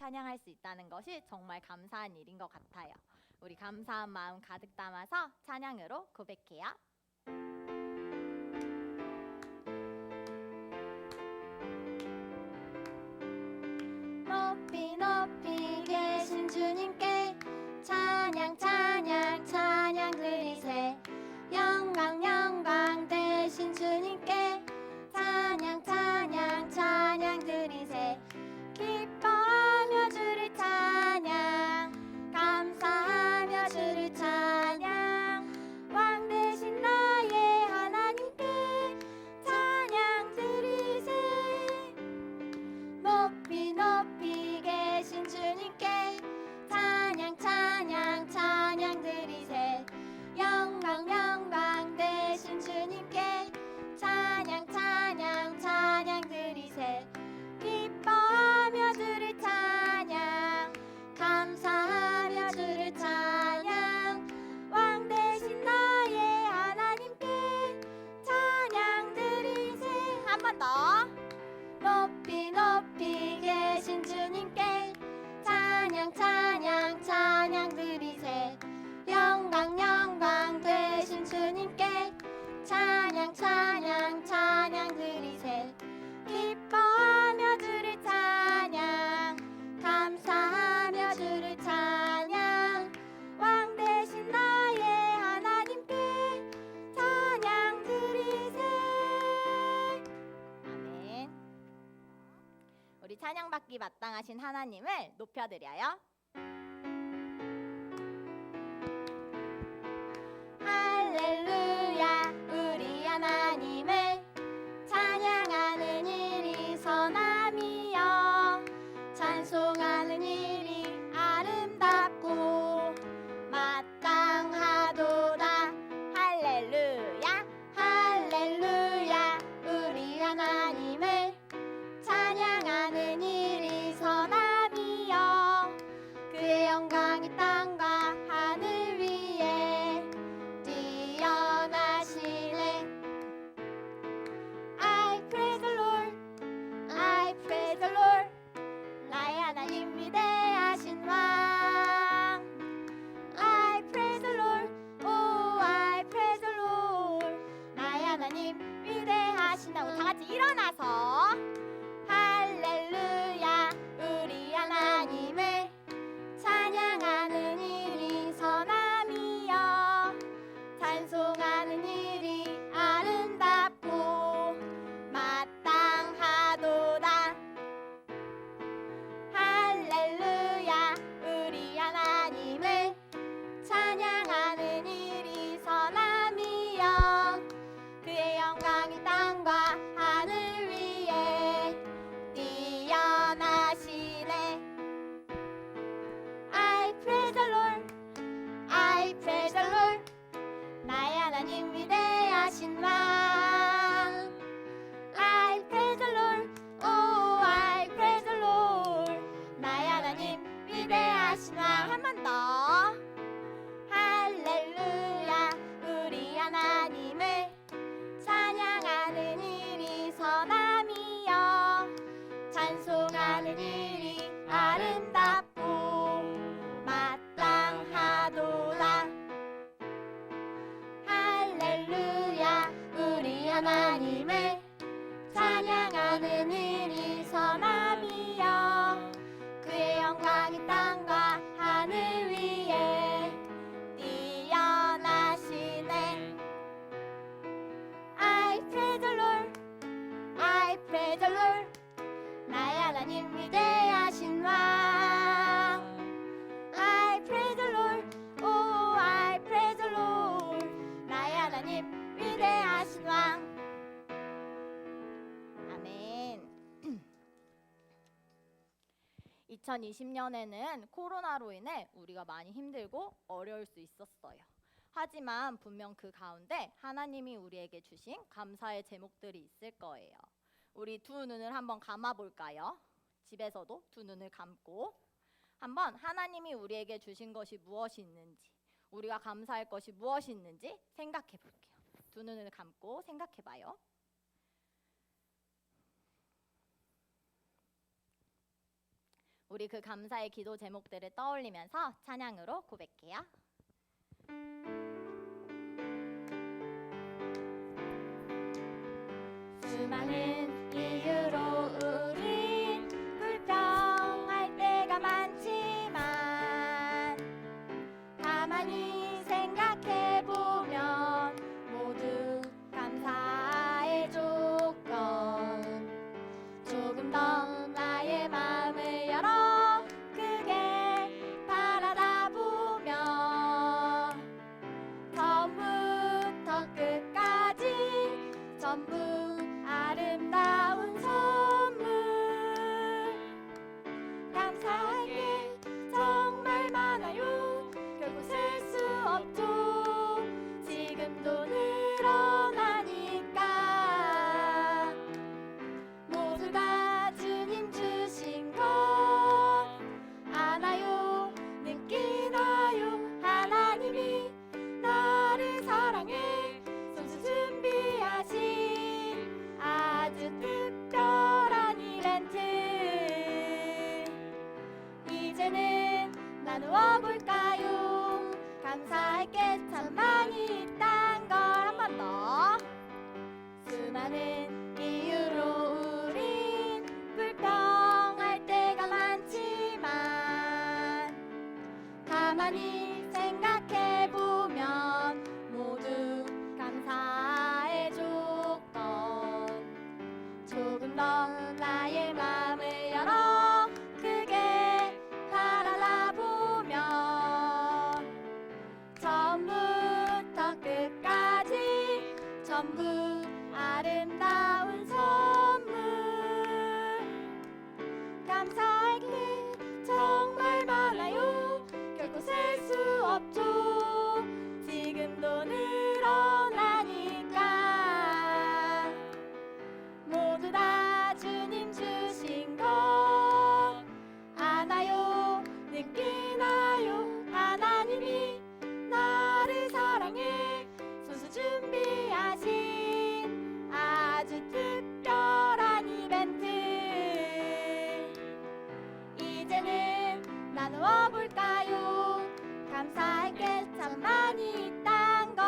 찬양할 수 있다는 것이 정말 감사한 일인 것 같아요. 우리 감사한 마음 가득 담아서 찬양으로 고백해요. 높이 높이 계신 주님께 찬양 찬양 찬양 드리세. 영광 영광 되신 주님께 찬양 찬양 찬양 드리세. 기뻐하며 주를 찬양 감사하며 주를 찬양 왕 되신 나의 하나님께 찬양 드리세. 높이 높이 계신 주님께 찬양 찬양 찬양 드리세. 영광 영광 되신 주님께 찬양 찬양 찬양 드리세. 기뻐하며 주를 찬양 감사하며 주를 찬양 왕 되신 나의 하나님께 찬양 드리세. 한 번 더. 높이 높이 계신 주님께 찬양 찬양 찬양 드리세. 영광 영광 되신 주님께 찬양 찬양 찬양 드리세. 기뻐하며 주를 찬양 감사하며 주를 찬양 왕 되신 나의 하나님께 찬양 드리세. 아멘. 우리 찬양받기 마땅하신 하나님을 높여드려요. 할렐루야 우리 하나님을 찬양하는 일이 선함이여. 찬송하는 일이 아름답고 마땅하도다. 할렐루야 할렐루야 우리 하나님을 찬양하는 일이 선함이여. 그의 영광이 땅과 하늘 위에 뛰어나시네. I praise the Lord, I praise the Lord. 나의 하나님 위대하신 왕. I praise the Lord, oh I praise the Lord. 나의 하나님 위대하신 왕. 다 같이 일어나서 할렐루야 우리 하나님을 찬양하는 일이 선함이여. 찬송하는 일이 아름답고 마땅하도다. 할렐루야 우리 하나님을 찬양하는 일이 선함이여. 그의 영광이 땅과 하늘 위에 뛰어나시네. I praise the Lord, I praise the Lord. 나의 하나님 위대하신 왕. I praise the Lord, oh I praise the Lord. 나의 하나님 위대하신 왕. 한 번 더. 할렐루야 우리 하나님을 찬양하는 일이 선함이여. 찬송하는 일이 아름답고 마땅하도다. 할렐루야 우리 하나님을 찬양하는 일이 선함이여. 그의 영광이 땅과 하늘 위에 뛰어나시네. I praise the Lord, I praise the Lord. 나의 하나님 위대하신 왕. I praise the Lord, oh I praise the Lord. 나의 하나님 위대하신 왕. 아멘. 2020년에는 코로나로 인해 우리가 많이 힘들고 어려울 수 있었어요. 하지만 분명 그 가운데 하나님이 우리에게 주신 감사의 제목들이 있을 거예요. 우리 두 눈을 한번 감아 볼까요? 집에서도 두 눈을 감고 한번 하나님이 우리에게 주신 것이 무엇이 있는지, 우리가 감사할 것이 무엇이 있는지 생각해 볼게요. 두 눈을 감고 생각해 봐요. 우리 그 감사의 기도 제목들을 떠올리면서 찬양으로 고백해요. 수많은 이유로 우린 불평할 때가 많지만 가만히 생각해보면 모두 감사의 조건. 조금 더 나의 마음을 열어 크게 바라다 보면 처음부터 끝까지 전부 아름다운 선물. 감사하게 정말 많아요. 결국 셀 수 없죠. 지금도 늘어나니까 모두 다 주님 주신 것 아나요, 느끼나요? 하나님이 나를 사랑해 손수 준비하신 아주 특별한 이벤트. 이제는 나누어 볼까요? 감사할 게 참 많이 있단 걸. 한 번 더. 수많은 이유로 우린 불평할 때가 많지만 가만히 생각해보면 모두 감사의 조건. 조금 더 나의 마음을 열어 크게 바라다 보면 처음부터 끝까지 전부 아름다운 선물. 감사할 게 정말 많아요. 결코 셀 수 없죠. 지금도 늘어나니까 모두 다 주님 주신 것 아나요, 느끼나요? 하나님이 나를 사랑해 손수 준비하신 아주 특별한 이벤트. 이제는 나누어 볼까요? 감사할 게 참 많이 있단 걸.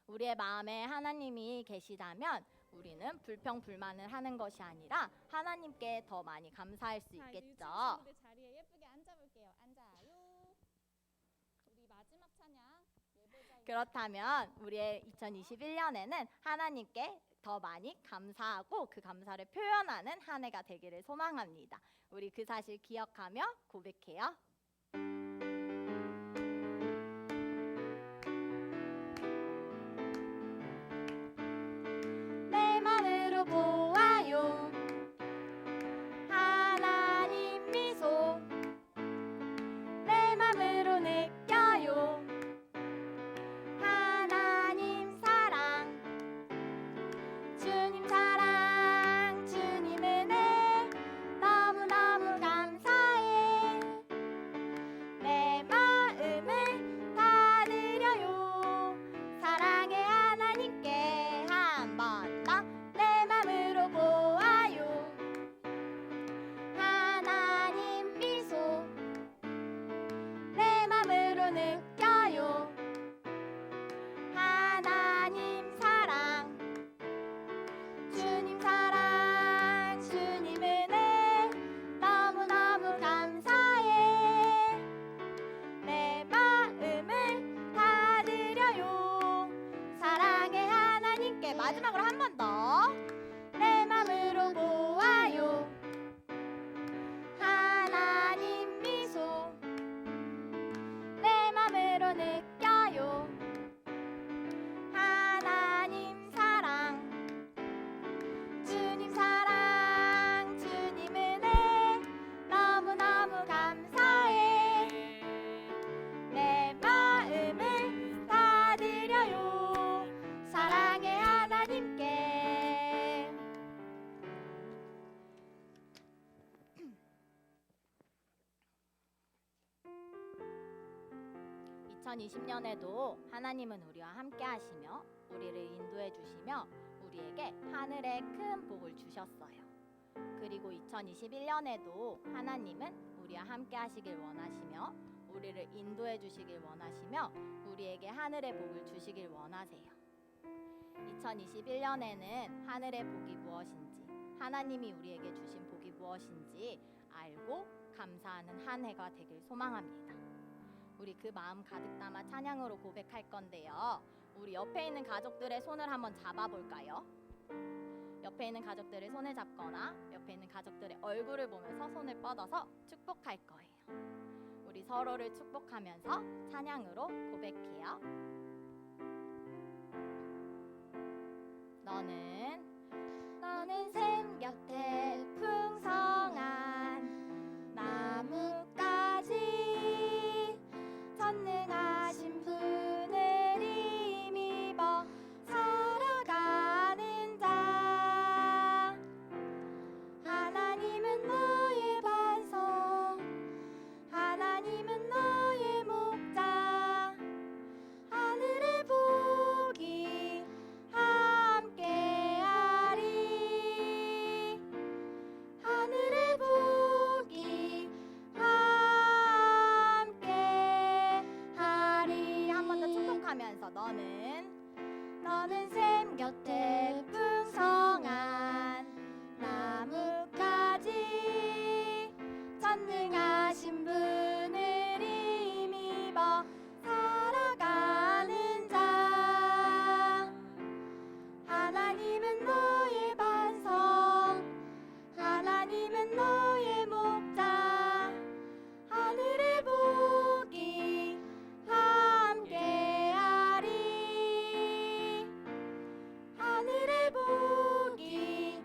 우리의 마음에 하나님이 계시다면 우리는 불평불만을 하는 것이 아니라 하나님께 더 많이 감사할 수 자, 있겠죠. 이제 친구들 자리에 예쁘게 앉아볼게요. 앉아요. 우리 마지막 찬양 예배자의 그렇다면 우리의 2021년에는 하나님께 더 많이 감사하고 그 감사를 표현하는 한 해가 되기를 소망합니다. 우리 그 사실 기억하며 고백해요. 내 맘으로 보아요 하나님 미소. 내 맘으로 느껴요 하나님 사랑. 주님 사랑, 주님 은혜 너무너무 감사해. 내 마음을 다 드려요 사랑의 하나님께. 한 번 더. 내 맘으로 보아요 하나님 미소. 내 맘으로 느껴요 하나님 사랑. 주님 사랑, 주님 은혜 너무너무 감사해. 내 마음을 다 드려요 사랑의 하나님께. 마지막으로 한 번 더. 내 맘으로 보아요 하나님 미소. 내 맘으로 느껴요 하나님 사랑. 주님 사랑, 주님 은혜 너무너무 감사해. 내 마음을 다 드려요 사랑의 하나님께. 2020년에도 하나님은 우리와 함께 하시며 우리를 인도해 주시며 우리에게 하늘의 큰 복을 주셨어요. 그리고 2021년에도 하나님은 우리와 함께 하시길 원하시며 우리를 인도해 주시길 원하시며 우리에게 하늘의 복을 주시길 원하세요. 2021년에는 하늘의 복이 무엇인지, 하나님이 우리에게 주신 복이 무엇인지 알고 감사하는 한 해가 되길 소망합니다. 우리 그 마음 가득 담아 찬양으로 고백할 건데요. 우리 옆에 있는 가족들의 손을 한번 잡아볼까요? 옆에 있는 가족들의 손을 잡거나 옆에 있는 가족들의 얼굴을 보면서 손을 뻗어서 축복할 거예요. 우리 서로를 축복하면서 찬양으로 고백해요. 너는 샘 곁에 풍성한 나뭇가지 전능하신 분을 힘입어 살아가는 자 하나님은 너의 반석 하나님은 너의 목자 하늘의 복이 함께하리 하늘의 복이 함께하리 한 번 더 축복하면서 너는 샘 곁에 풍성한 나뭇가지 전능하신 분을 힘입어 살아가는 자 하나님은 너의 반석 하나님은 너의 목자 하늘의 복이 함께하리 하늘의 복이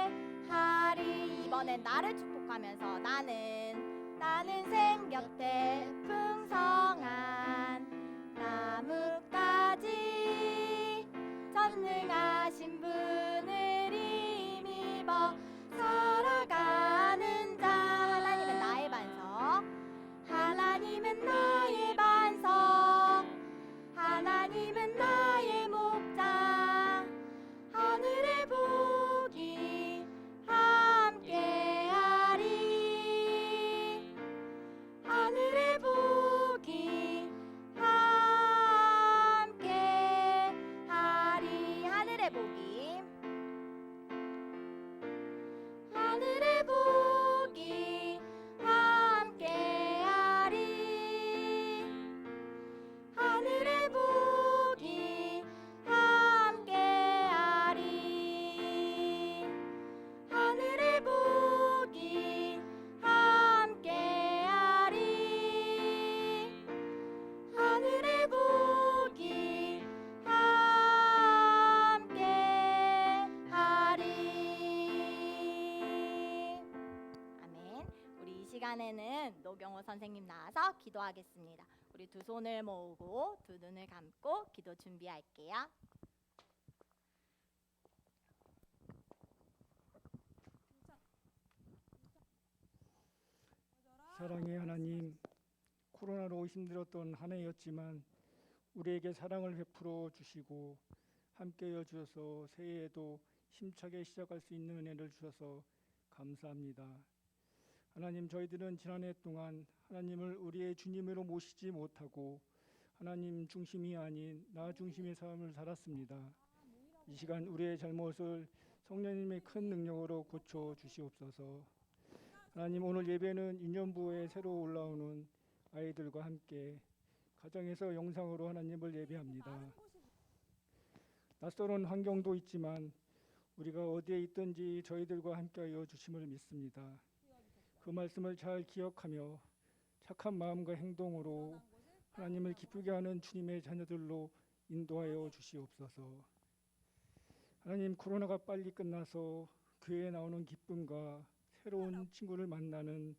함께하리 이번엔 나를 축복하면서 나는 샘 곁에 풍성한 나뭇가지 전능하신 분을 힘입어 살아가는 자 하나님은 나의 반석 하나님은 나의 반석 하나님은 나의 목자 하늘의 복이 함께하리 하늘의 복이 함께하리 하늘의 복이 하늘의 복이 함께하리 하늘의 복이 함께하리 하늘의 복이 함께하리 하늘의 복이 함께하리 아멘. 우리 이 시간에는 노경호 선생님 나와서 기도하겠습니다. 우리 두 손을 모으고 두 눈을 감고 기도 준비할게요. 사랑의 하나님, 코로나로 힘들었던 한 해였지만 우리에게 사랑을 베풀어 주시고 함께여 주셔서 새해에도 힘차게 시작할 수 있는 은혜를 주셔서 감사합니다. 하나님, 저희들은 지난 해 동안 하나님을 우리의 주님으로 모시지 못하고 하나님 중심이 아닌 나 중심의 삶을 살았습니다. 이 시간 우리의 잘못을 성령님의 큰 능력으로 고쳐 주시옵소서. 하나님, 오늘 예배는 유년부에 새로 올라오는 아이들과 함께 가정에서 영상으로 하나님을 예배합니다. 낯설은 환경도 있지만 우리가 어디에 있든지 저희들과 함께하여 주심을 믿습니다. 그 말씀을 잘 기억하며 착한 마음과 행동으로 하나님을 기쁘게 하는 주님의 자녀들로 인도하여 주시옵소서. 하나님, 코로나가 빨리 끝나서 교회에 나오는 기쁨과 새로운 친구를 만나는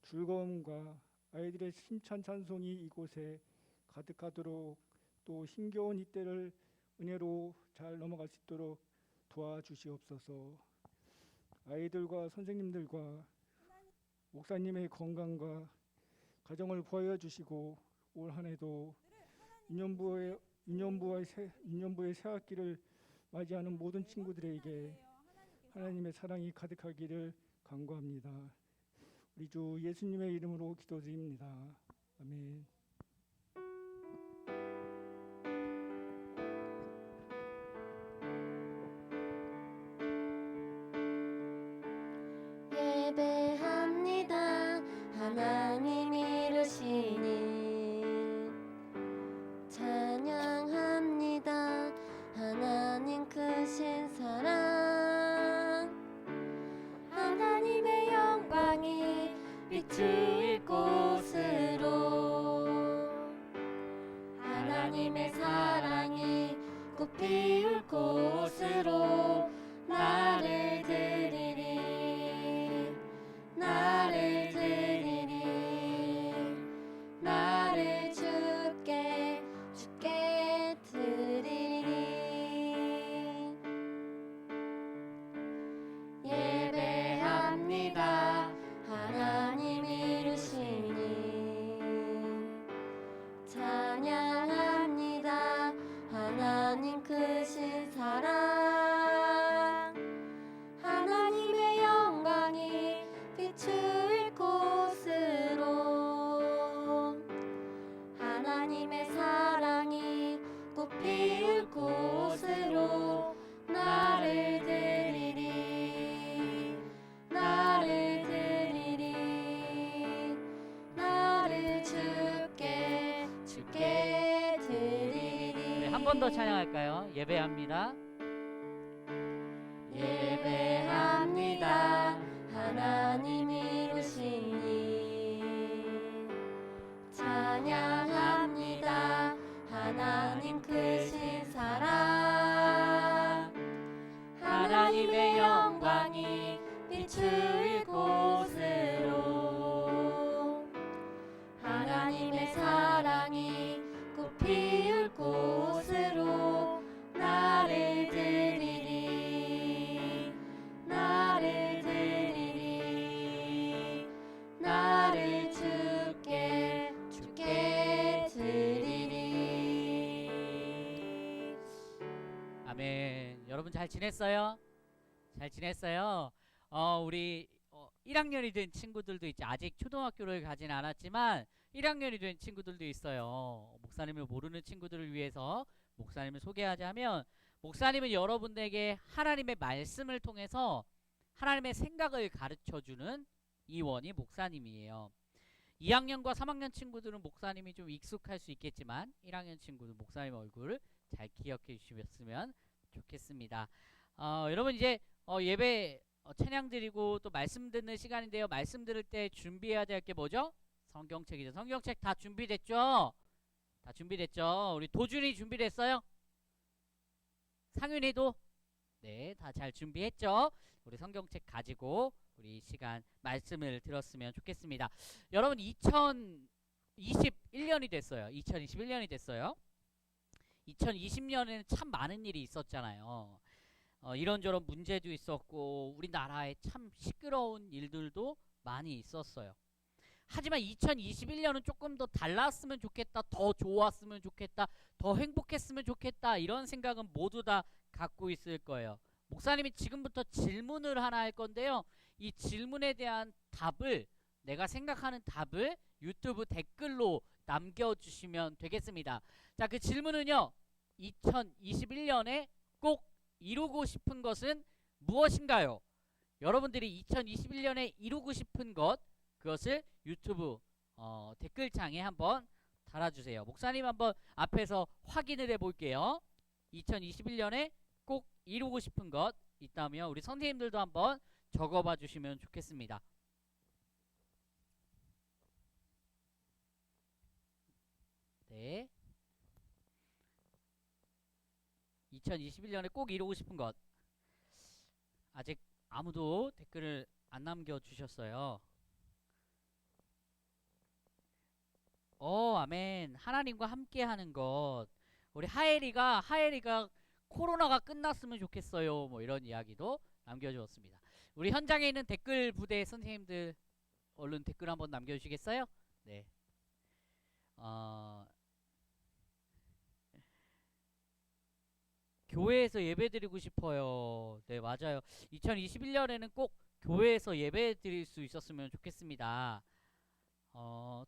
즐거움과 아이들의 힘찬 찬송이 이곳에 가득하도록 또 힘겨운 이때를 은혜로 잘 넘어갈 수 있도록 도와주시옵소서. 아이들과 선생님들과 목사님의 건강과 가정을 보여 주시고 올 한 해도 유년부의 새 학기를 맞이하는 모든 네 친구들에게 번째는 하나님께서 하나님의 사랑이 가득하기를 간구합니다. 우리 주 예수님의 이름으로 기도드립니다. 아멘. 예배합니다. 하나님 이루시니 찬양합니다. 하나님 크신 사랑 하나님의 영광이 비추일 곳으로 하나님의 사랑이 꽃피울 곳으로 나를 드리리 나를 드리리 나를 주께 드리리 예배합니다. 하나님 이루시니 찬양합니다. 하나님 크신 사랑 하나님의 영광이 비추일 곳으로 하나님의 사랑이 꽃피울 곳으로 나를 드리리 나를 드리리 나를 주께 드리리 네, 한 번 더 찬양할까요? 예배합니다. 예배합니다. 하나님 이루시니 찬양합니다. 하나님 크신 사랑 하나님의 영광이 비추일 곳으로 하나님의 사랑이 꽃피울 곳으로 나를 드리리 나를 드리리 나를 주께 드리리 아멘. 여러분 잘 지냈어요? 잘 지냈어요? 우리 1학년이 된 친구들도 있지. 아직 초등학교를 가진 않았지만 1학년이 된 친구들도 있어요. 목사님을 모르는 친구들을 위해서 목사님을 소개하자면, 목사님은 여러분들에게 하나님의 말씀을 통해서 하나님의 생각을 가르쳐주는 이원이 목사님이에요. 2학년과 3학년 친구들은 목사님이 좀 익숙할 수 있겠지만 1학년 친구들 목사님 얼굴 잘 기억해 주셨으면 좋겠습니다. 여러분 이제 예배 찬양 드리고 또 말씀 듣는 시간인데요. 말씀 들을 때 준비해야 될 게 뭐죠? 성경책이죠. 성경책 다 준비됐죠? 다 준비됐죠? 우리 도준이 준비됐어요? 상윤이도? 네, 다 잘 준비했죠? 우리 성경책 가지고 우리 시간 말씀을 들었으면 좋겠습니다. 여러분 2021년이 됐어요. 2021년이 됐어요. 2020년에는 참 많은 일이 있었잖아요. 이런저런 문제도 있었고 우리나라에 참 시끄러운 일들도 많이 있었어요. 하지만 2021년은 조금 더 달랐으면 좋겠다, 더 좋았으면 좋겠다, 더 행복했으면 좋겠다, 이런 생각은 모두 다 갖고 있을 거예요. 목사님이 지금부터 질문을 하나 할 건데요. 이 질문에 대한 답을, 내가 생각하는 답을 유튜브 댓글로 남겨주시면 되겠습니다. 자, 그 질문은요, 2021년에 꼭 이루고 싶은 것은 무엇인가요? 여러분들이 2021년에 이루고 싶은 것, 그것을 유튜브 댓글창에 한번 달아주세요. 목사님 한번 앞에서 확인을 해볼게요. 2021년에 꼭 이루고 싶은 것 있다면 우리 선생님들도 한번 적어봐 주시면 좋겠습니다. 네. 2021년에 꼭 이루고 싶은 것. 아직 아무도 댓글을 안 남겨주셨어요. 아멘. 하나님과 함께 하는 것. 우리 하엘이가 코로나가 끝났으면 좋겠어요. 뭐 이런 이야기도 남겨주었습니다. 우리 현장에 있는 댓글 부대 선생님들 얼른 댓글 한번 남겨주시겠어요? 네. 교회에서 예배드리고 싶어요. 네, 맞아요. 2021년에는 꼭 교회에서 예배드릴 수 있었으면 좋겠습니다.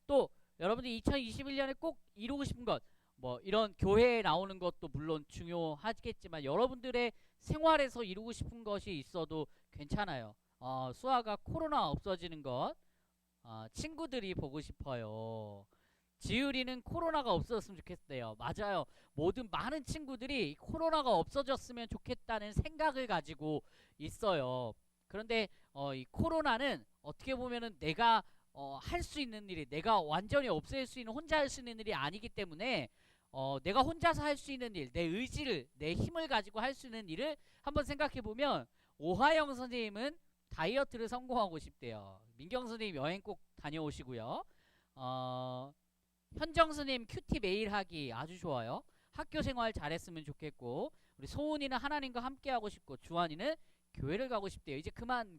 또 여러분들이 2021년에 꼭 이루고 싶은 것, 뭐 이런 교회에 나오는 것도 물론 중요하겠지만 여러분들의 생활에서 이루고 싶은 것이 있어도 괜찮아요. 수아가 코로나 없어지는 것, 친구들이 보고 싶어요. 지율이는 코로나가 없어졌으면 좋겠대요. 맞아요. 모든 많은 친구들이 코로나가 없어졌으면 좋겠다는 생각을 가지고 있어요. 그런데 이 코로나는 어떻게 보면은 내가 할 수 있는 일이, 내가 완전히 없앨 수 있는, 혼자 할 수 있는 일이 아니기 때문에 내가 혼자서 할 수 있는 일, 내 의지를, 내 힘을 가지고 할 수 있는 일을 한번 생각해 보면, 오하영 선생님은 다이어트를 성공하고 싶대요. 민경 선생님 여행 꼭 다녀오시고요. 현정 선생님 큐티 매일 하기 아주 좋아요. 학교 생활 잘했으면 좋겠고, 우리 소은이는 하나님과 함께 하고 싶고, 주한이는 교회를 가고 싶대요. 이제 그만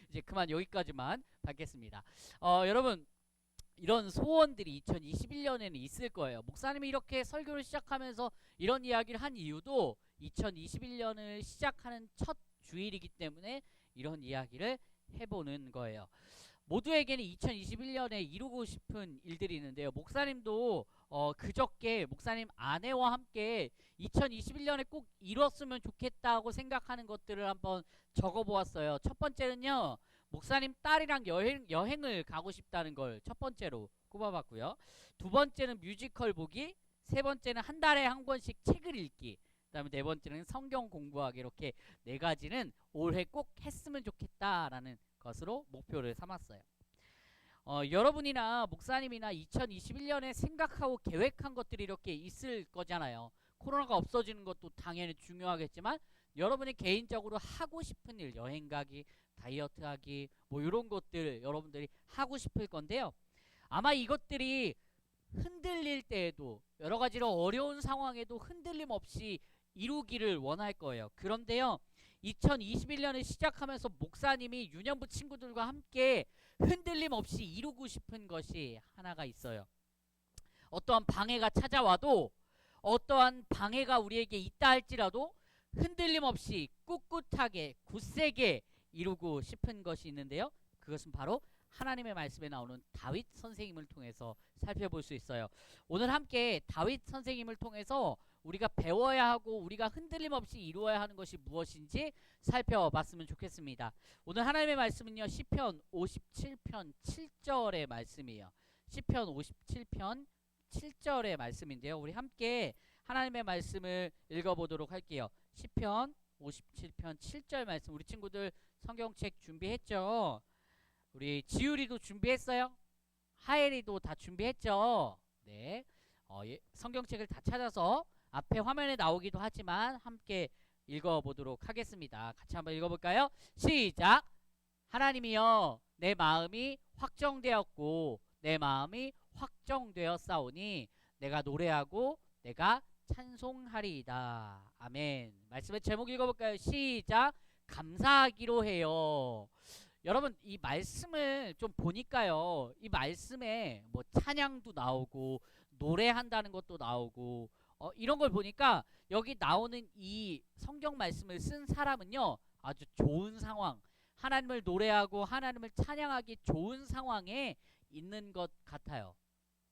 이제 그만 여기까지만 받겠습니다. 여러분, 이런 소원들이 2021년에는 있을 거예요. 목사님이 이렇게 설교를 시작하면서 이런 이야기를 한 이유도 2021년을 시작하는 첫 주일이기 때문에 이런 이야기를 해보는 거예요. 모두에게는 2021년에 이루고 싶은 일들이 있는데요. 목사님도 그저께 목사님 아내와 함께 2021년에 꼭 이뤘으면 좋겠다고 생각하는 것들을 한번 적어보았어요. 첫 번째는요, 목사님 딸이랑 여행을 가고 싶다는 걸 첫 번째로 꼽아봤고요. 두 번째는 뮤지컬 보기, 세 번째는 한 달에 한 권씩 책을 읽기, 그 다음에 네 번째는 성경 공부하기, 이렇게 네 가지는 올해 꼭 했으면 좋겠다라는 것으로 목표를 삼았어요. 여러분이나 목사님이나 2021년에 생각하고 계획한 것들이 이렇게 있을 거잖아요. 코로나가 없어지는 것도 당연히 중요하겠지만 여러분이 개인적으로 하고 싶은 일, 여행 가기, 다이어트 하기, 뭐 이런 것들 여러분들이 하고 싶을 건데요. 아마 이것들이 흔들릴 때에도, 여러 가지로 어려운 상황에도 흔들림 없이 이루기를 원할 거예요. 그런데요, 2021년을 시작하면서 목사님이 유년부 친구들과 함께 흔들림 없이 이루고 싶은 것이 하나가 있어요. 어떠한 방해가 찾아와도, 어떠한 방해가 우리에게 있다 할지라도 흔들림 없이 꿋꿋하게 굳세게 이루고 싶은 것이 있는데요. 그것은 바로 하나님의 말씀에 나오는 다윗 선생님을 통해서 살펴볼 수 있어요. 오늘 함께 다윗 선생님을 통해서 우리가 배워야 하고 우리가 흔들림 없이 이루어야 하는 것이 무엇인지 살펴봤으면 좋겠습니다. 오늘 하나님의 말씀은요, 시편 57편 7절의 말씀이에요. 시편 57편 7절의 말씀인데요. 우리 함께 하나님의 말씀을 읽어보도록 할게요. 시편 57편 7절 말씀. 우리 친구들 성경책 준비했죠? 우리 지율이도 준비했어요? 하엘이도 다 준비했죠? 네. 성경책을 다 찾아서 앞에 화면에 나오기도 하지만 함께 읽어보도록 하겠습니다. 같이 한번 읽어볼까요? 시작! 하나님이여, 내 마음이 확정되었고 내 마음이 확정되었사오니 내가 노래하고 내가 찬송하리이다. 아멘. 말씀의 제목 읽어볼까요? 시작! 감사하기로 해요. 여러분, 이 말씀을 좀 보니까요, 이 말씀에 뭐 찬양도 나오고 노래한다는 것도 나오고 이런 걸 보니까 여기 나오는 이 성경 말씀을 쓴 사람은요, 아주 좋은 상황, 하나님을 노래하고 하나님을 찬양하기 좋은 상황에 있는 것 같아요.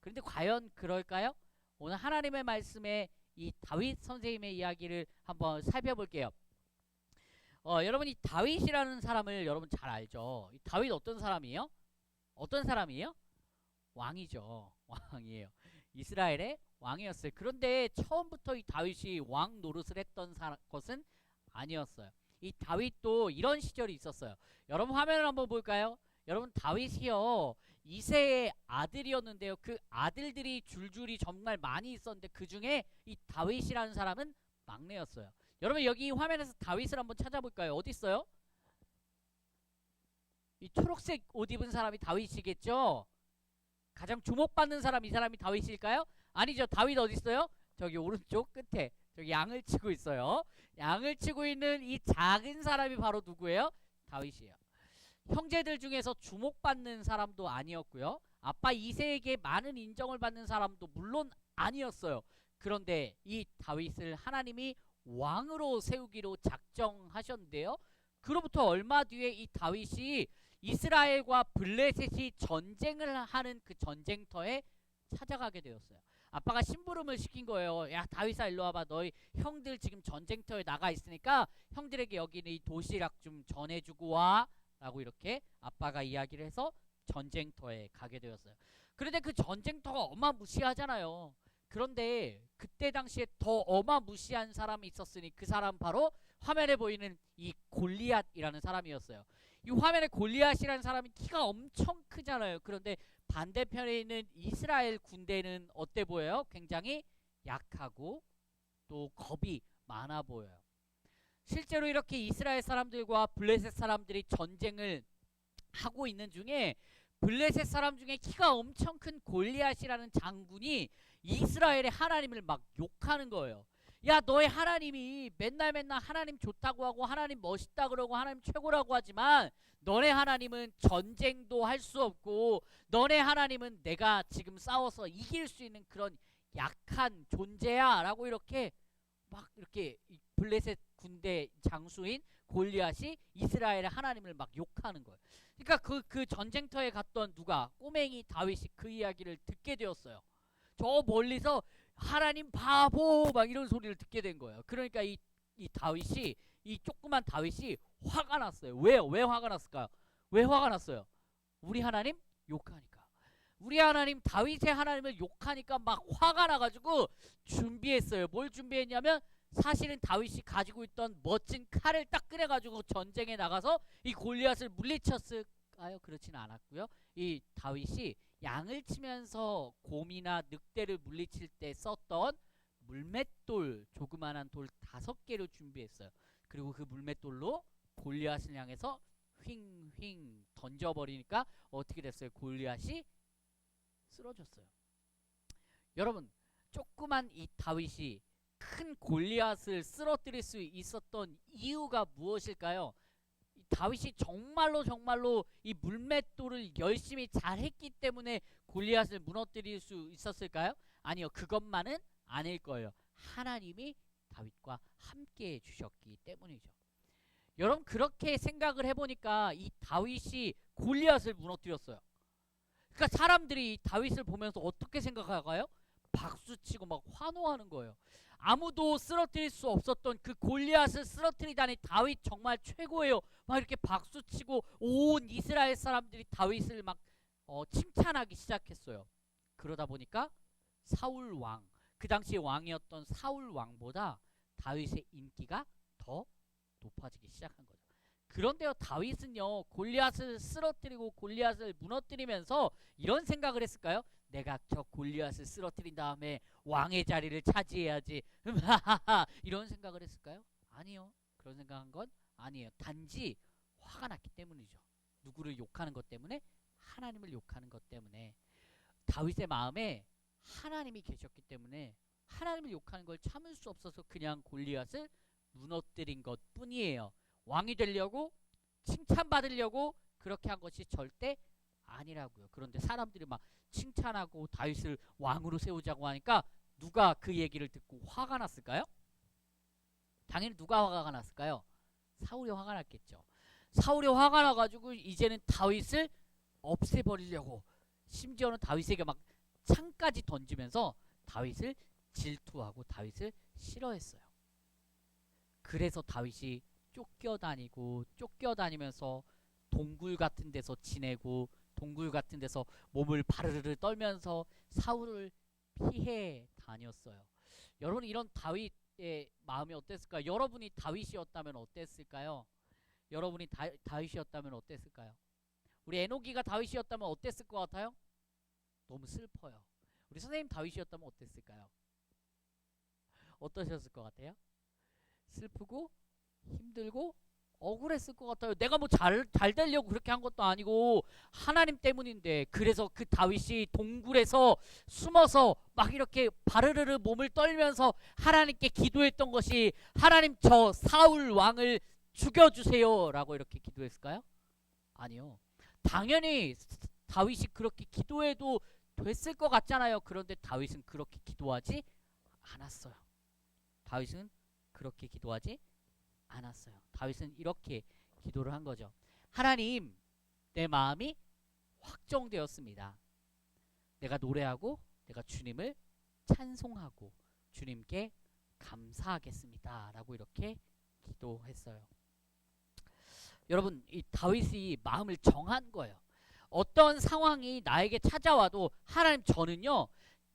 그런데 과연 그럴까요? 오늘 하나님의 말씀에 이 다윗 선생님의 이야기를 한번 살펴볼게요. 여러분, 이 다윗이라는 사람을 여러분 잘 알죠? 이 다윗 어떤 사람이에요? 어떤 사람이에요? 왕이죠. 왕이에요. 이스라엘의 왕이었어요. 그런데 처음부터 이 다윗이 왕 노릇을 했던 것은 아니었어요. 이 다윗도 이런 시절이 있었어요. 여러분 화면을 한번 볼까요? 여러분, 다윗이요, 이새의 아들이었는데요, 그 아들들이 줄줄이 정말 많이 있었는데 그 중에 이 다윗이라는 사람은 막내였어요. 여러분, 여기 화면에서 다윗을 한번 찾아볼까요? 어디 있어요? 이 초록색 옷 입은 사람이 다윗이겠죠? 가장 주목받는 사람, 이 사람이 다윗일까요? 아니죠. 다윗 어디 있어요? 저기 오른쪽 끝에 저기 양을 치고 있어요. 양을 치고 있는 이 작은 사람이 바로 누구예요? 다윗이에요. 형제들 중에서 주목받는 사람도 아니었고요, 아빠 이새에게 많은 인정을 받는 사람도 물론 아니었어요. 그런데 이 다윗을 하나님이 왕으로 세우기로 작정하셨는데요. 그로부터 얼마 뒤에 이 다윗이 이스라엘과 블레셋이 전쟁을 하는 그 전쟁터에 찾아가게 되었어요. 아빠가 심부름을 시킨 거예요. 야, 다윗아, 일로 와봐. 너희 형들 지금 전쟁터에 나가 있으니까 형들에게 여기는 이 도시락 좀 전해주고 와 라고 이렇게 아빠가 이야기를 해서 전쟁터에 가게 되었어요. 그런데 그 전쟁터가 어마무시하잖아요. 그런데 그때 당시에 더 어마무시한 사람이 있었으니 그 사람 바로 화면에 보이는 이 골리앗이라는 사람이었어요. 이 화면에 골리앗이라는 사람이 키가 엄청 크잖아요. 그런데 반대편에 있는 이스라엘 군대는 어때 보여요? 굉장히 약하고 또 겁이 많아 보여요. 실제로 이렇게 이스라엘 사람들과 블레셋 사람들이 전쟁을 하고 있는 중에 블레셋 사람 중에 키가 엄청 큰 골리앗이라는 장군이 이스라엘의 하나님을 막 욕하는 거예요. 야, 너의 하나님이 맨날 하나님 좋다고 하고 하나님 멋있다 그러고 하나님 최고라고 하지만 너네 하나님은 전쟁도 할 수 없고 너네 하나님은 내가 지금 싸워서 이길 수 있는 그런 약한 존재야 라고 이렇게 막 이렇게 블레셋 군대 장수인 골리앗이 이스라엘의 하나님을 막 욕하는 거예요. 그러니까 그 전쟁터에 갔던 누가 꼬맹이 다윗이 그 이야기를 듣게 되었어요. 저 멀리서 하나님 바보 막 이런 소리를 듣게 된 거예요. 그러니까 이 다윗이 이 조그만 다윗이 화가 났어요. 왜요? 왜 화가 났을까요? 왜 화가 났어요? 우리 하나님 욕하니까. 우리 하나님 다윗의 하나님을 욕하니까 막 화가 나가지고 준비했어요. 뭘 준비했냐면 사실은 다윗이 가지고 있던 멋진 칼을 딱 꺼내가지고 전쟁에 나가서 이 골리앗을 물리쳤을까요? 그렇지는 않았고요. 이 다윗이 양을 치면서 곰이나 늑대를 물리칠 때 썼던 물맷돌, 조그만한 돌 5개를 준비했어요. 그리고 그 물맷돌로 골리앗을 향해서 휑휑 던져버리니까 어떻게 됐어요? 골리앗이 쓰러졌어요. 여러분, 조그만 이 다윗이 큰 골리앗을 쓰러뜨릴 수 있었던 이유가 무엇일까요? 다윗이 정말로 이 물맷돌을 열심히 잘했기 때문에 골리앗을 무너뜨릴 수 있었을까요? 아니요, 그것만은 아닐 거예요. 하나님이 다윗과 함께 해주셨기 때문이죠. 여러분, 그렇게 생각을 해보니까 이 다윗이 골리앗을 무너뜨렸어요. 그러니까 사람들이 다윗을 보면서 어떻게 생각할까요? 박수치고 막 환호하는 거예요. 아무도 쓰러뜨릴 수 없었던 그 골리앗을 쓰러뜨리다니 다윗 정말 최고예요. 막 이렇게 박수치고 온 이스라엘 사람들이 다윗을 막 칭찬하기 시작했어요. 그러다 보니까 사울 왕, 그 당시에 왕이었던 사울 왕보다 다윗의 인기가 더 높아지기 시작한 거죠. 그런데요, 다윗은요 골리앗을 쓰러뜨리고 골리앗을 무너뜨리면서 이런 생각을 했을까요? 내가 저 골리앗을 쓰러뜨린 다음에 왕의 자리를 차지해야지 이런 생각을 했을까요? 아니요, 그런 생각한 건 아니에요. 단지 화가 났기 때문이죠. 누구를 욕하는 것 때문에? 하나님을 욕하는 것 때문에. 다윗의 마음에 하나님이 계셨기 때문에 하나님을 욕하는 걸 참을 수 없어서 그냥 골리앗을 무너뜨린 것 뿐이에요. 왕이 되려고 칭찬받으려고 그렇게 한 것이 절대 아니라고요. 그런데 사람들이 막 칭찬하고 다윗을 왕으로 세우자고 하니까 누가 그 얘기를 듣고 화가 났을까요? 당연히 누가 화가 났을까요? 사울이 화가 났겠죠. 사울이 화가 나가지고 이제는 다윗을 없애버리려고, 심지어는 다윗에게 막 창까지 던지면서 다윗을 질투하고 다윗을 싫어했어요. 그래서 다윗이 쫓겨다니면서 동굴 같은 데서 지내고 동굴 같은 데서 몸을 바르르 떨면서 사울을 피해 다녔어요. 여러분, 이런 다윗의 마음이 어땠을까요? 여러분이 다윗이었다면 어땠을까요? 여러분이 다윗이었다면 어땠을까요? 우리 에녹이가 다윗이었다면 어땠을 것 같아요? 너무 슬퍼요. 우리 선생님 다윗이었다면 어땠을까요? 어떠셨을 것 같아요? 슬프고 힘들고 억울했을 것 같아요. 내가 뭐 잘 되려고 그렇게 한 것도 아니고 하나님 때문인데. 그래서 그 다윗이 동굴에서 숨어서 막 이렇게 바르르르 몸을 떨면서 하나님께 기도했던 것이, 하나님 저 사울 왕을 죽여주세요 라고 이렇게 기도했을까요? 아니요. 당연히 다윗이 그렇게 기도해도 됐을 것 같잖아요. 그런데 다윗은 그렇게 기도하지 않았어요. 다윗은 그렇게 기도하지 않았어요. 다윗은 이렇게 기도를 한 거죠. 하나님, 내 마음이 확정되었습니다. 내가 노래하고 내가 주님을 찬송하고 주님께 감사하겠습니다 라고 이렇게 기도했어요. 여러분, 이 다윗이 마음을 정한 거예요. 어떤 상황이 나에게 찾아와도 하나님, 저는요,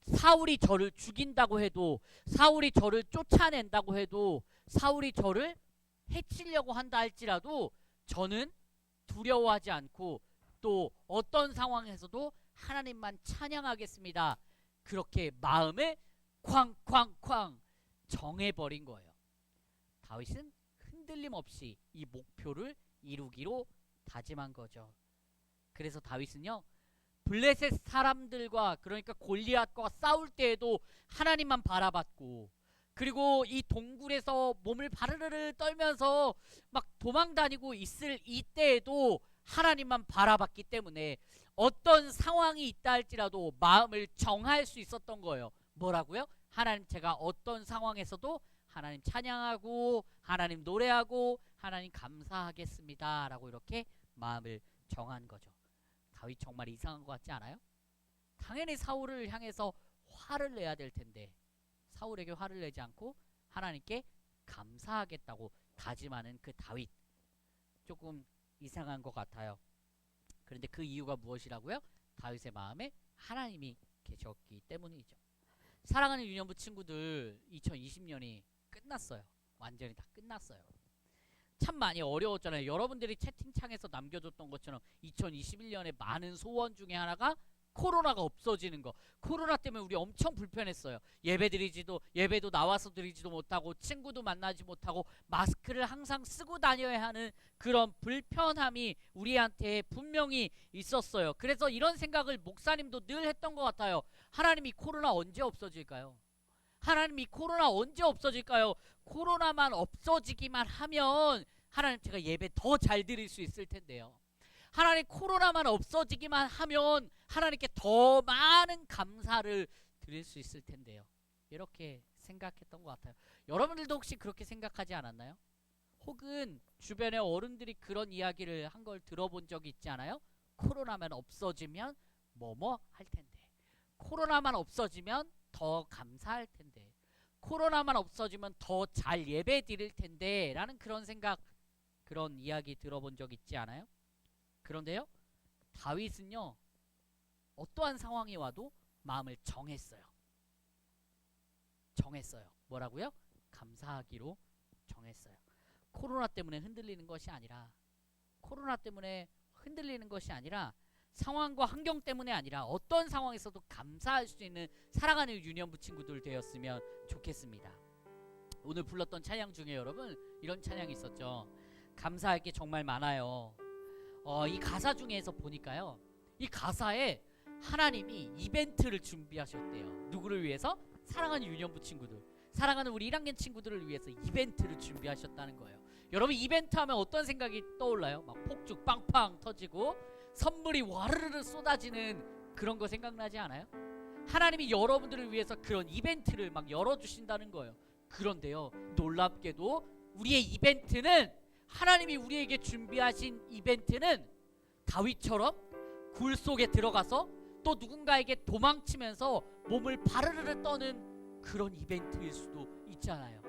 사울이 저를 죽인다고 해도, 사울이 저를 쫓아낸다고 해도, 사울이 저를 해치려고 한다 할지라도 저는 두려워하지 않고 또 어떤 상황에서도 하나님만 찬양하겠습니다. 그렇게 마음을 쾅쾅쾅 정해버린 거예요. 다윗은 흔들림 없이 이 목표를 이루기로 다짐한 거죠. 그래서 다윗은요, 블레셋 사람들과, 그러니까 골리앗과 싸울 때에도 하나님만 바라봤고, 그리고 이 동굴에서 몸을 바르르르 떨면서 막 도망다니고 있을 이때에도 하나님만 바라봤기 때문에 어떤 상황이 있다 할지라도 마음을 정할 수 있었던 거예요. 뭐라고요? 하나님, 제가 어떤 상황에서도 하나님 찬양하고 하나님 노래하고 하나님 감사하겠습니다 라고 이렇게 마음을 정한 거죠. 다윗 정말 이상한 것 같지 않아요? 당연히 사울을 향해서 화를 내야 될 텐데 사울에게 화를 내지 않고 하나님께 감사하겠다고 다짐하는 그 다윗, 조금 이상한 것 같아요. 그런데 그 이유가 무엇이라고요? 다윗의 마음에 하나님이 계셨기 때문이죠. 사랑하는 유년부 친구들, 2020년이 끝났어요. 완전히 다 끝났어요. 참 많이 어려웠잖아요. 여러분들이 채팅창에서 남겨줬던 것처럼 2021년에 많은 소원 중에 하나가 코로나가 없어지는 거. 코로나 때문에 우리 엄청 불편했어요. 예배도 나와서 드리지도 못하고 친구도 만나지 못하고 마스크를 항상 쓰고 다녀야 하는 그런 불편함이 우리한테 분명히 있었어요. 그래서 이런 생각을 목사님도 늘 했던 것 같아요. 하나님이 코로나 언제 없어질까요? 하나님이 코로나 언제 없어질까요? 코로나만 없어지기만 하면 하나님, 제가 예배 더 잘 드릴 수 있을 텐데요. 하나님, 코로나만 없어지기만 하면 하나님께 더 많은 감사를 드릴 수 있을 텐데요. 이렇게 생각했던 것 같아요. 여러분들도 혹시 그렇게 생각하지 않았나요? 혹은 주변의 어른들이 그런 이야기를 한 걸 들어본 적이 있지 않아요? 코로나만 없어지면 뭐뭐 할 텐데, 코로나만 없어지면 더 감사할 텐데, 코로나만 없어지면 더 잘 예배 드릴 텐데 라는 그런 생각, 그런 이야기 들어본 적 있지 않아요? 그런데요, 다윗은요, 어떠한 상황이 와도 마음을 정했어요. 뭐라고요? 감사하기로 정했어요. 코로나 때문에 흔들리는 것이 아니라, 상황과 환경 때문에 아니라 어떤 상황에서도 감사할 수 있는 사랑하는 유년부 친구들 되었으면 좋겠습니다. 오늘 불렀던 찬양 중에 여러분, 이런 찬양이 있었죠. 감사할 게 정말 많아요. 이 가사 중에서 보니까요, 이 가사에 하나님이 이벤트를 준비하셨대요. 누구를 위해서? 사랑하는 유년부 친구들, 사랑하는 우리 1학년 친구들을 위해서 이벤트를 준비하셨다는 거예요. 여러분, 이벤트 하면 어떤 생각이 떠올라요? 막 폭죽 빵빵 터지고 선물이 와르르르 쏟아지는 그런 거 생각나지 않아요? 하나님이 여러분들을 위해서 그런 이벤트를 막 열어주신다는 거예요. 그런데요, 놀랍게도 우리의 이벤트는, 하나님이 우리에게 준비하신 이벤트는 다윗처럼 굴 속에 들어가서 또 누군가에게 도망치면서 몸을 바르르르 떠는 그런 이벤트일 수도 있잖아요.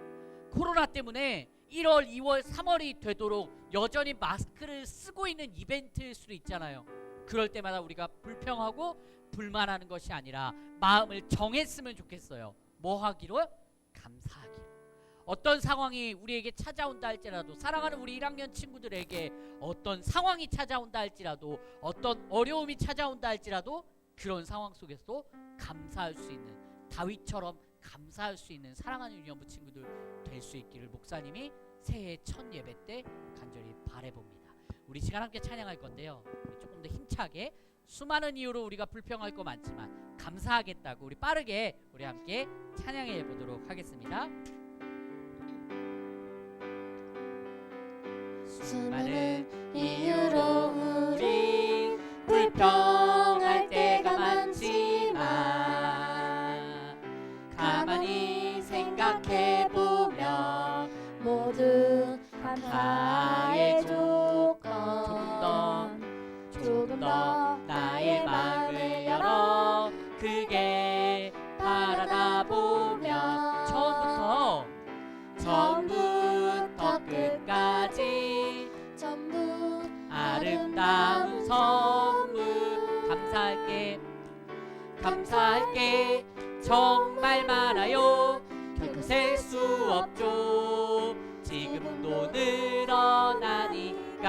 코로나 때문에 1월, 2월, 3월이 되도록 여전히 마스크를 쓰고 있는 이벤트일 수도 있잖아요. 그럴 때마다 우리가 불평하고 불만하는 것이 아니라 마음을 정했으면 좋겠어요. 뭐 하기로? 감사하기로. 어떤 상황이 우리에게 찾아온다 할지라도, 사랑하는 우리 1학년 친구들에게 어떤 상황이 찾아온다 할지라도, 어떤 어려움이 찾아온다 할지라도 그런 상황 속에서도 감사할 수 있는, 다윗처럼 감사할 수 있는 사랑하는 유년부 친구들 될 수 있기를 목사님이 새해 첫 예배 때 간절히 바라봅니다. 우리 시간 함께 찬양할 건데요, 우리 조금 더 힘차게, 수많은 이유로 우리가 불평할 거 많지만 감사하겠다고 우리 빠르게 우리 함께 찬양해 보도록 하겠습니다. 수많은 이유로 우리 불평할 때가 많지만 가만히 생각해보면 감사의 조건 조금 더 나의 마음을 열어 크게 바라다 보면 처음부터 끝까지 전부 아름다운 선물 감사할게 정말 많아요 결코 셀 수 없죠 지금도 늘어나니까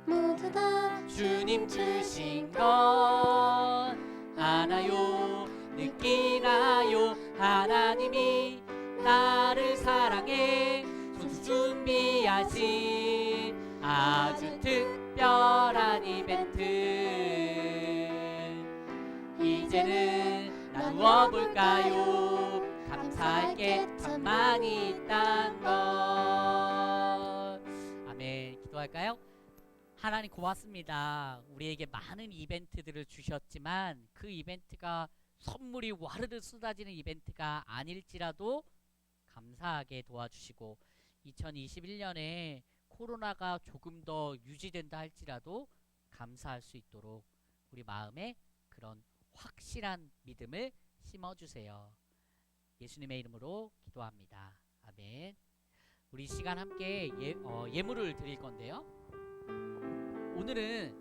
모두 다 주님 주신 건 아나요 느끼나요 하나님이 나를 사랑해 손수 준비하신 아주 특별한 이벤트 이제는 나누어 볼까요 감사할 게 참 많이 있단 걸 아멘 기도할까요? 하나님 고맙습니다. 우리에게 많은 이벤트들을 주셨지만 그 이벤트가 선물이 와르르 쏟아지는 이벤트가 아닐지라도 감사하게 도와주시고 2021년에 코로나가 조금 더 유지된다 할지라도 감사할 수 있도록 우리 마음에 그런 확실한 믿음을 심어주세요. 예수님의 이름으로 기도합니다. 아멘. 우리 이 시간 함께 예물을 드릴 건데요. 오늘은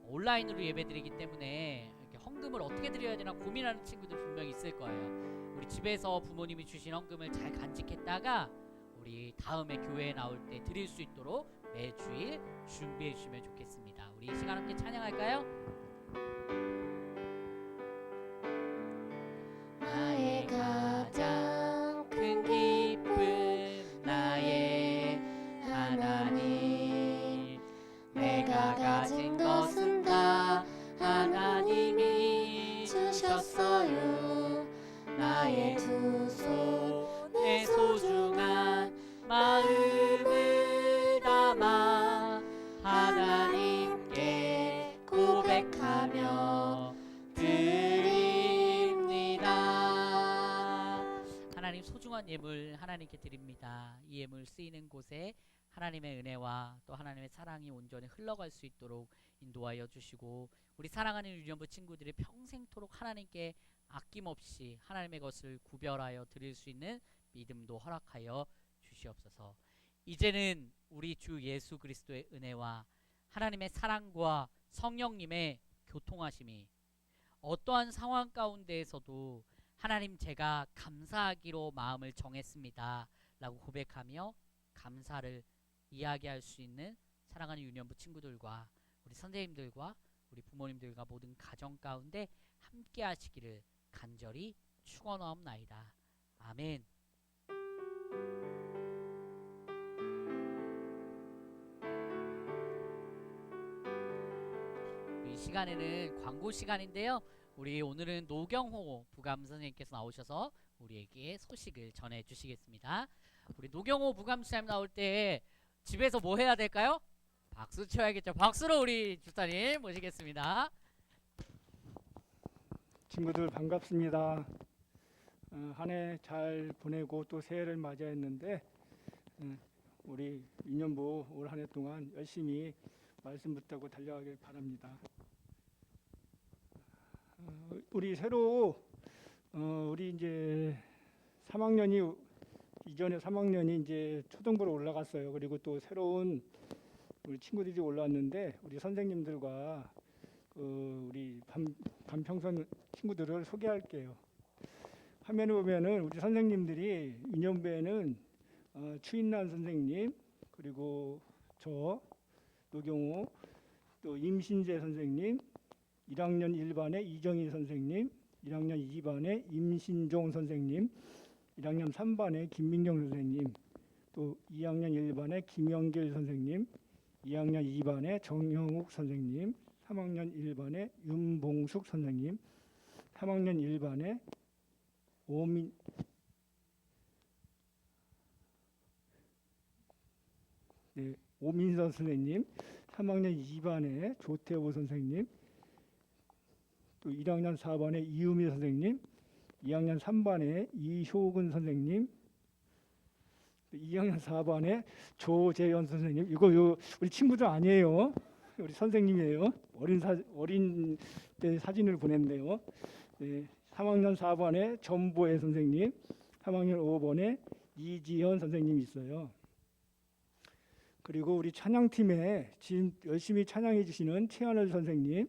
온라인으로 예배드리기 때문에 이렇게 헌금을 어떻게 드려야 되나 고민하는 친구들 분명히 있을 거예요. 우리 집에서 부모님이 주신 헌금을 잘 간직했다가 우리 다음에 교회에 나올 때 드릴 수 있도록 매주일 준비해 주시면 좋겠습니다. 우리 이 시간 함께 찬양할까요? 나의 가장 큰 기쁨 나의 하나님 내가 가진 것은 다 하나님이 주셨어요 나의 두 손에 소중한 마음을 담아 하나님께 고백하며 드립니다. 하나님 소중한 예물 하나님께 드립니다. 이 예물 쓰이는 곳에 하나님의 은혜와 또 하나님의 사랑이 온전히 흘러갈 수 있도록 인도하여 주시고 우리 사랑하는 유년부 친구들이 평생토록 하나님께 아낌없이 하나님의 것을 구별하여 드릴 수 있는 믿음도 허락하여 주시옵소서. 이제는 우리 주 예수 그리스도의 은혜와 하나님의 사랑과 성령님의 교통하심이 어떠한 상황 가운데에서도 하나님 제가 감사하기로 마음을 정했습니다 라고 고백하며 감사를 이야기할 수 있는 사랑하는 유년부 친구들과 우리 선생님들과 우리 부모님들과 모든 가정 가운데 함께 하시기를 간절히 축원하옵나이다. 아멘. 이 시간에는 광고 시간인데요. 우리 오늘은 노경호 부감 선생님께서 나오셔서 우리에게 소식을 전해 주시겠습니다. 우리 노경호 부감 선생님 나올 때 집에서 뭐 해야 될까요? 박수 쳐야겠죠. 박수로 우리 집사님 모시겠습니다. 친구들 반갑습니다. 한 해 잘 보내고 또 새해를 맞이했는데 우리 유년부 올 한 해 동안 열심히 말씀 붙잡고 달려가길 바랍니다. 우리 새로 우리 이제 3학년이 이전에 3학년이 이제 초등부로 올라갔어요. 그리고 또 새로운 우리 친구들이 올라왔는데 우리 선생님들과 우리 반평선 친구들을 소개할게요. 화면에 보면은 우리 선생님들이 유년부에는 추인란 선생님 그리고 저 노경호 또 임신재 선생님 1학년 1반의 이정희 선생님 1학년 2반의 임신종 선생님 1학년 3반의 김민경 선생님 또 2학년 1반의 김영길 선생님 2학년 2반의 정형욱 선생님 3학년 1반의 윤봉숙 선생님 3학년 1반의 오민선 선생님 3학년 2반의 조태호 선생님 또 1학년 4반의 이유미 선생님 2학년 3반의 이효근 선생님 2학년 4반의 조재현 선생님. 이거 우리 친구들 아니에요. 우리 선생님이에요. 어린 때 사진을 보냈네요. 네, 3학년 4반의 전보혜 선생님, 3학년 5번에 이지현 선생님이 있어요. 그리고 우리 찬양팀에 지금 열심히 찬양해 주시는 최하늘 선생님,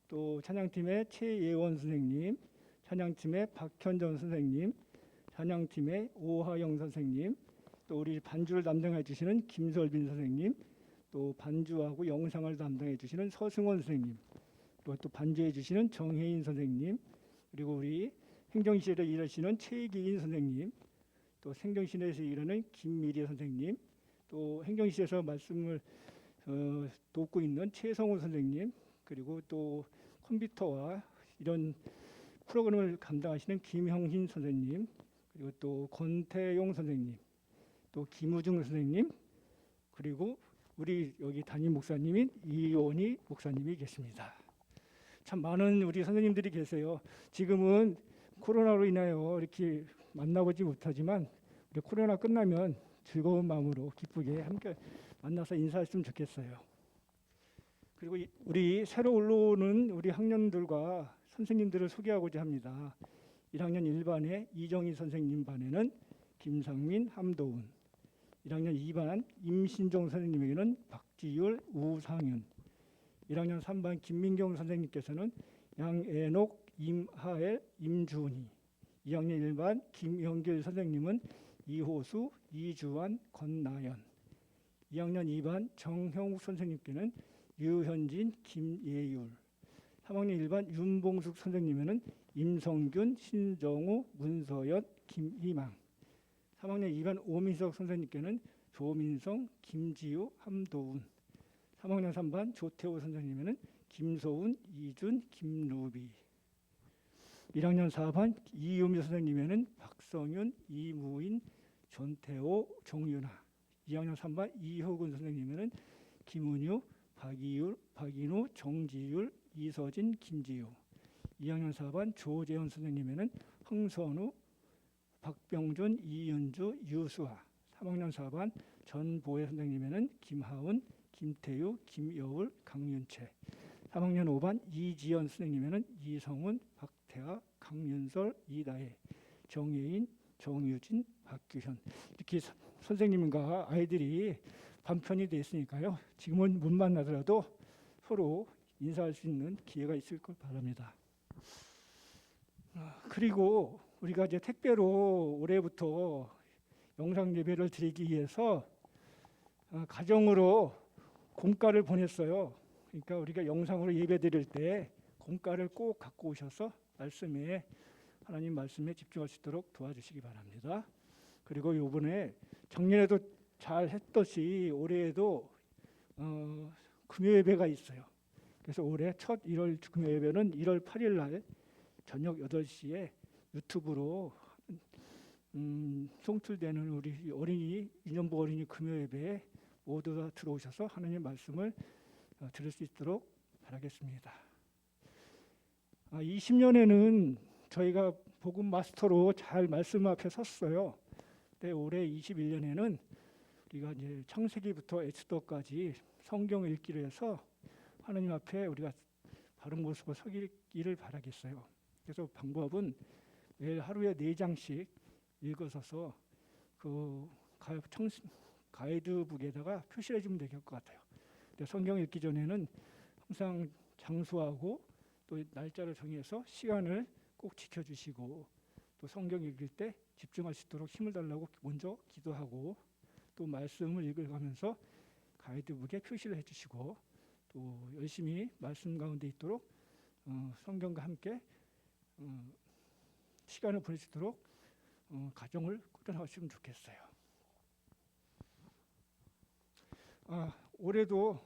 또 찬양팀의 최예원 선생님, 찬양팀의 박현정 선생님, 찬양팀의 오하영 선생님, 또 우리 반주를 담당해 주시는 김설빈 선생님, 또 반주하고 영상을 담당해 주시는 서승원 선생님, 또 반주해 주시는 정혜인 선생님, 그리고 우리 행정실에 일하시는 최기인 선생님, 또 행정실에서 일하는 김미리 선생님, 또 행정실에서 말씀을 돕고 있는 최성우 선생님, 그리고 또 컴퓨터와 이런 프로그램을 감당하시는 김형신 선생님, 그리고 또 권태용 선생님, 또 김우중 선생님, 그리고 우리 여기 담임 목사님인 이원희 목사님이 계십니다. 참 많은 우리 선생님들이 계세요. 지금은 코로나로 인하여 이렇게 만나보지 못하지만 우리 코로나 끝나면 즐거운 마음으로 기쁘게 함께 만나서 인사했으면 좋겠어요. 그리고 우리 새로 올라오는 우리 학년들과 선생님들을 소개하고자 합니다. 1학년 1반의 이정희 선생님 반에는 김상민, 함도훈, 1학년 2반 임신종 선생님에게는 박지율, 우상윤, 1학년 3반 김민경 선생님께서는 양애녹, 임하엘, 임주은희, 2학년 1반 김영길 선생님은 이호수, 이주환, 권나연, 2학년 2반 정형욱 선생님께는 유현진, 김예율, 3학년 1반 윤봉숙 선생님에는 임성균, 신정우, 문서연, 김희망, 3학년 2반 오민석 선생님께는 조민성, 김지우, 함도훈, 3학년 3반 조태호 선생님에는 김소훈, 이준, 김루비, 1학년 4반 이유미 선생님에는 박성윤, 이무인, 전태호, 정윤아, 2학년 3반 이효근 선생님에는 김은유, 박이율, 박인우, 정지율, 이서진, 김지우, 2학년 4반 조재현 선생님에는 흥선우, 박병준, 이윤주, 유수아, 3학년 4반 전보혜 선생님에는 김하은, 김태유, 김여울, 강윤채, 3학년 5반 이지연 선생님에는 이성훈, 박태아, 강윤설, 이다혜, 정예인, 정유진, 박규현, 이렇게 선생님과 아이들이 반편이 돼 있으니까요. 지금은 못 만나더라도 서로 인사할 수 있는 기회가 있을 걸 바랍니다. 그리고 우리가 이제 택배로 올해부터 영상 예배를 드리기 위해서 가정으로 공과를 보냈어요. 그러니까 우리가 영상으로 예배 드릴 때 공과를 꼭 갖고 오셔서 하나님 말씀에 집중할 수 있도록 도와주시기 바랍니다. 그리고 이번에 작년에도 잘 했듯이 올해에도 금요 예배가 있어요. 그래서 올해 첫 1월 금요 예배는 1월 8일 날 저녁 8시에 유튜브로 송출되는 우리 어린이 인연부 어린이 금요 예배에 모두 다 들어오셔서 하나님의 말씀을 들을 수 있도록 바라겠습니다. 20년에는 저희가 복음 마스터로 잘 말씀 앞에 섰어요. 근데 올해 21년에는 우리가 이제 창세기부터 에스더까지 성경 읽기로 해서 하나님 앞에 우리가 바른 모습으로 서기를 바라겠어요. 그래서 방법은 매일 하루에 4장씩 읽어서서 그 가이드북에다가 표시해 주면 될 것 같아요. 근데 성경 읽기 전에는 항상 장수하고 또 날짜를 정해서 시간을 꼭 지켜주시고 또 성경 읽을 때 집중할 수 있도록 힘을 달라고 먼저 기도하고 또 말씀을 읽어가면서 가이드북에 표시를 해주시고 또 열심히 말씀 가운데 있도록 성경과 함께 시간을 보낼 수 있도록 가정을 꾸려나가시면 좋겠어요. 올해도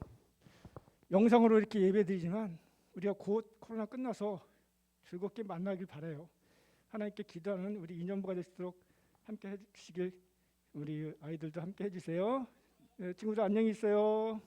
영상으로 이렇게 예배드리지만 우리가 곧 코로나 끝나서 즐겁게 만나길 바라요. 하나님께 기도하는 우리 인연부가 될 수 있도록 함께 해주시길 우리 아이들도 함께 해주세요. 네, 친구들 안녕히 있어요.